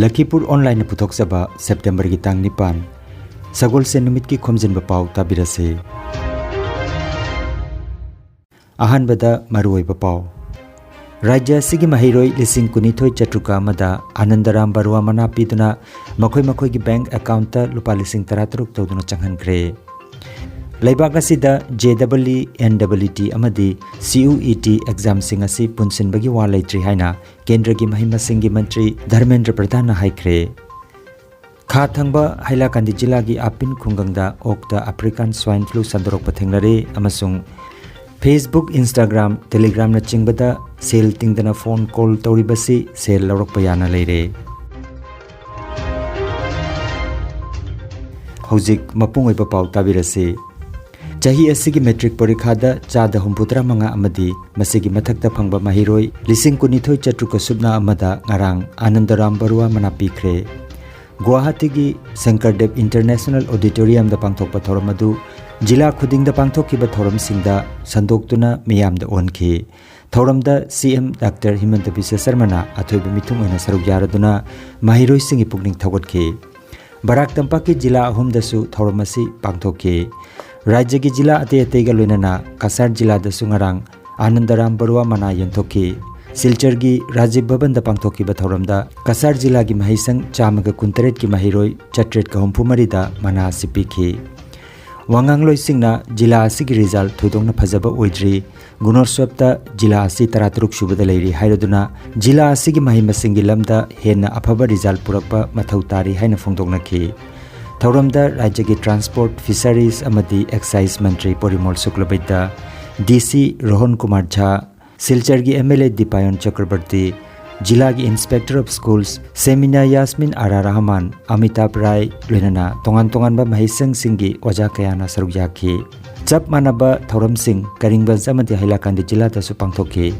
Lakhipuronline puthokjaba September gi tang 9 Sagol se numit ki Khomjinba Pao tabirase Ahanbada maruoiba Pao Rajya sigi mahiroi lising kunithoi chatruka amada Anandaram Barua mana piduna makhoi gi bank account ta lupa lising 13 tawduna changhankre Laibak asida JEE NEET amadi CUET exam sing asi punsinbagi wa leitri haina Kendra gi mahima singi mantri Dharmendra Pradhan na haikre Kha thangba Hailakandi jila gi apin khungangda okta African swine flu sandorok pathenglare amasung Facebook Instagram Telegram na chingbada sel tingdana phone call tawribasi sel lawrak payana leire Hojik mapungoi ba pau tabirase Chahi asigi metric porikhada chada humputra manga amadi masigi mathakta phangba mahiroi lising kunithoi chatruka subna amada ngarang Anandaram Barua mana pikre Guwahati gi Sankardev International Auditorium da pangthokpa thoram adu jila khuding da pangthokkiba thoram singda sandoktuna miyam da onki thoram da CM Dr. Himanta Biswa Sharma na athoiba mithung oina saruk yaraduna mahiroi singi pukning thawatki Barak Tampak ki jila ahum dasu thoram asi pangthokki Rajya ki jila ate ga loinana Kasar jila da sungarang Anandaram Barua mana yanthokki Silchar gi Rajiv Bhavan da pangthokki ba thoram da Kasar jila gi mahisang chamaga kuntaret ki mahiroi chatret ka humpumari da mana sipiki Wangang loi singna jila asigi result thudongna phajaba oidri Gunorswapta jila asi 13 subada leiri hairaduna jila asigi mahima singi lamda henna aphaba result purakpa mathau tari haina phongdoknaki Thauramda Rajya ki Transport Fisheries amadi Excise Mantri Porimol Suklabaita DC Rohan Kumar Jha Silchar gi MLA Dipayan Chakrabarti Jila gi Inspector of Schools Semina Yasmin Ara Rahman Amitabh Rai loinana tongan ba mahisang singi oja kayana saruk yakhi chap manaba Thauram Singh Karimganj amadi Hailakandi jila ta su pangthokki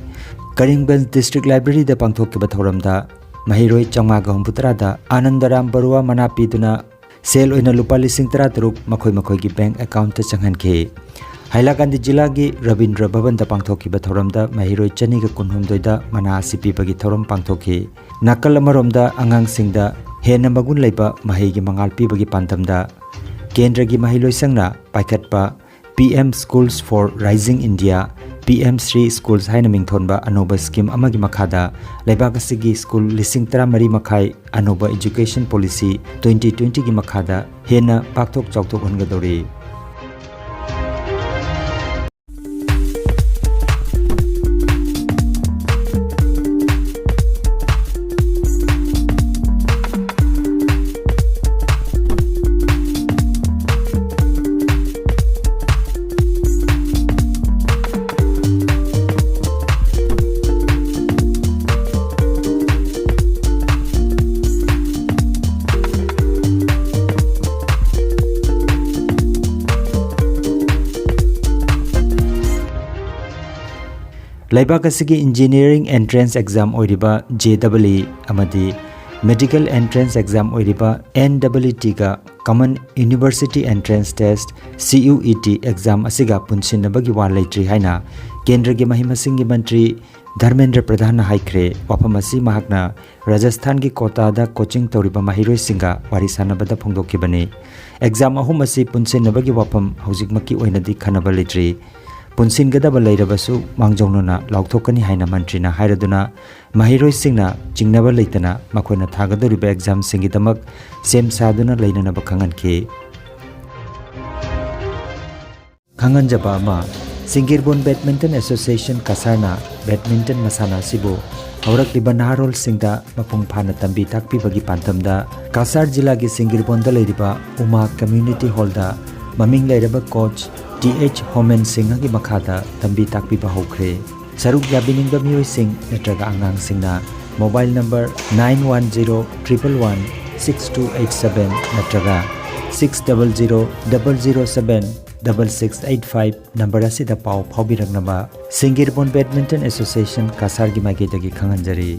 Karimganj District Library da pangthokki ba Thauramda mahiroi changma ga humputra da Anandaram Barua mana piduna Sel oina lupa lising 13 makhoi gi bank account ta changhanke Hailakandi jila gi Rabindra Bhavan da pangthokki ba thoramda mahiroi chani ga kunhumdoi da mana sipi bagi thoram pangthokki nakal amarom da angang singda hena magun leiba mahi gi mangal pi bagi pantamda Kendra gi mahiloi sangna paikhatpa PM Schools for Rising India PM Sri Schools haina mingthonba anoba scheme amagi makhada leibak asigi school lising 13 makhai anoba education policy 2020 gi makhada hena pakthok chawtok hongadori Laibak asigi engineering entrance exam oiriba JEE amadi medical entrance exam oiriba NEET ga common university entrance test CUET exam asiga punsinabagi wa leitri haina Kendra gi mahima singi mantri Dharmendra Pradhan na haikre wapamasi mahakna Rajasthan gi Kota da coaching toriba mahiroi singa wari sanabada phongdokkibani exam ahum asi punsinabagi wapam hojikmaki oinadi khanaba leitri Punsin gadaba leirabasu mangjongna lauthokani haina mantrina hairaduna mahiroi singna jingnaba leitana makoina thagadoriba exam singidamak sem saduna leinana bakhanganke khanganjaba ma Singirbon Badminton Association Kasarna Badminton masana sibu aurakliba naharol singda mapung phana tambi takpi bagi pantamda Kasar jila gi Singirbon da leiriba Uma Community Hall da maming leiraba coach TH Homen Singh gi makhada tambi takpi ba hokre saruk yabining ba mioi sing netraga angang singna mobile number 9101116287 netraga 6000076685 number asida pau phobiragnaba Singirbon Badminton Association Kasar gi magedagi khanganjari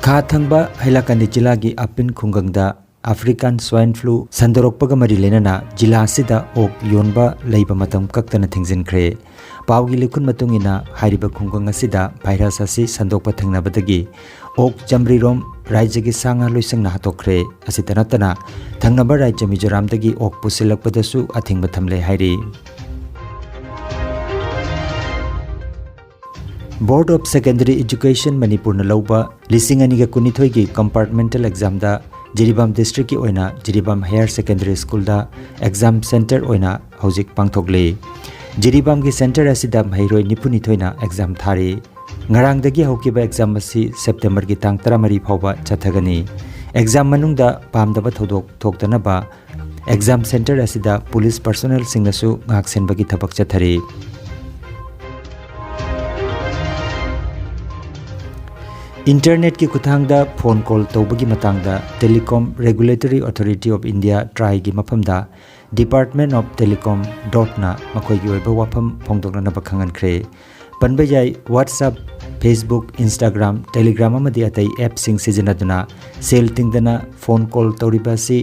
Kha thangba Hailakandi jila gi apin khungangda African swine flu sandorokpaga mari lenana jila asida ok yonba leiba matam kaktana thingjinkre pawgi likhun matungina hariba khunggang asida virus asi sandokpa thengnabadagi ok jamrirom राज्य की सांगा लोइसंग हाथोखरे असितनतना थंगनबा राज्य मिजोराम दगी ok पुसिलकपदसु अथिंग थमले हाइरी board of secondary education Manipur न लौबा लिसिंग अनिगा कुनिथोय की कंपार्टमेंटल एग्जाम दा जिरीबाम डिस्ट्रिक्ट की ओइना जिरीबाम हायर सेकेंडरी स्कूल दा एग्जाम सेंटर ओइना हौजिक पांगथोकले जिरीबाम की सेंटर असिदा महिरोय निपुनिथोयना एग्जाम थारी ngarang dagi hokiba exam asi September ki tang 13 phawba chathagani exam manungda pamdaba thodok thoktana ba exam center asida police personnel singnasu ngak senbagi thabak chathari internet ki kuthangda phone call tawbagi matangda telecom regulatory authority of india try gi maphamda department of telecom na makoi gi oiba wafam phongdokna na bakhangan khre panbajai whatsapp Facebook, Instagram, Telegram amadi atai app sing sizinaduna sale tingdana phone call tawribasi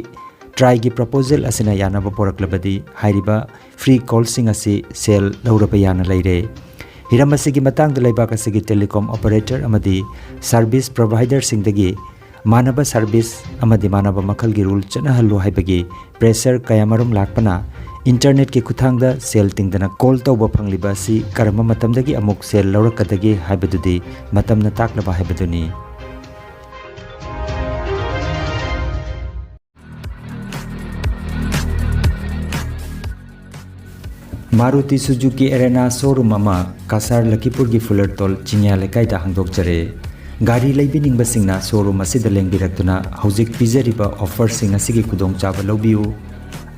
try gi proposal asina yana ba poraklabadi hairiba free call sing asi sale lauraba yana leire hiramasi gi matang da laiba ka sigi telecom operator amadi service provider sing dagi manaba service amadi manaba makhal gi rule chana hallu haibagi pressure kayamarum lakpana internet ki kuthangda sel tingdana call tawba phangliba si karama matamdagi amuk sel laurakadagi haibadudi matamna taklaba haibaduni Maruti Suzuki Arena showroom ama Kasar Lakhipur gi Fulertol Chingya lekai da hangdok jare gari leibining basingna showroom asida lengbirakduna hojik pizariba offer sing asigi kudong chaba lobiu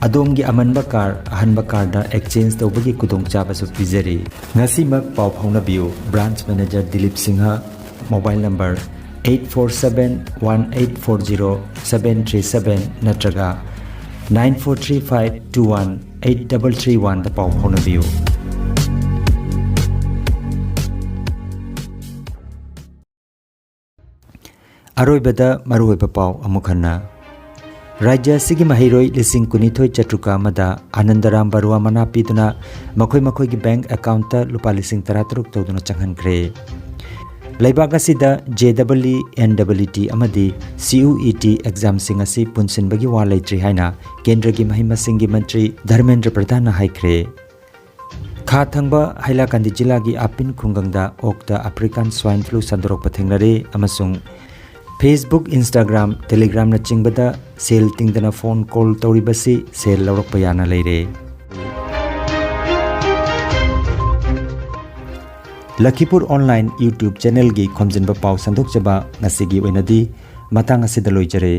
Adomgi amanba car ahanba car da exchange tawbagi kudong chaba su pizari ngasi mak paw phawna biu branch manager Dilip Singha mobile number 8471840737 natraga 9435218331 da paw phawna biu aroibada maruiba paw amukhanna राज्य सिगी महिरोय लिसिंग कुनिथोय चट्रुका मदा आनंदराम बरुआ मना पीदुना मखोय मखोय की bank account लुपा लिसिंग 33 तौदुना चंगहनख्रे लैबाक असिदा JEE NEET अमदी CUET एग्जाम सिंग असि पुनसिनबगी वा लैत्रि हाइना केंद्र की महिमा सिंगी मंत्री धर्मेंद्र प्रधान हाइख्रे खा थंगबा हाइलाकांदी जिला की आपिन खुंगंगदा ओक्ता अफ्रीकन स्वाइन फ्लू संदरोक पथेंगनरे अमसुंग Facebook, Instagram, Telegram na chingbada sale tingdana phone call tawribasi sale lawrak yana leire Lakhipur online YouTube channel gi Khomjinba Pao sandok jaba ngasigi oinadi matang asida loijare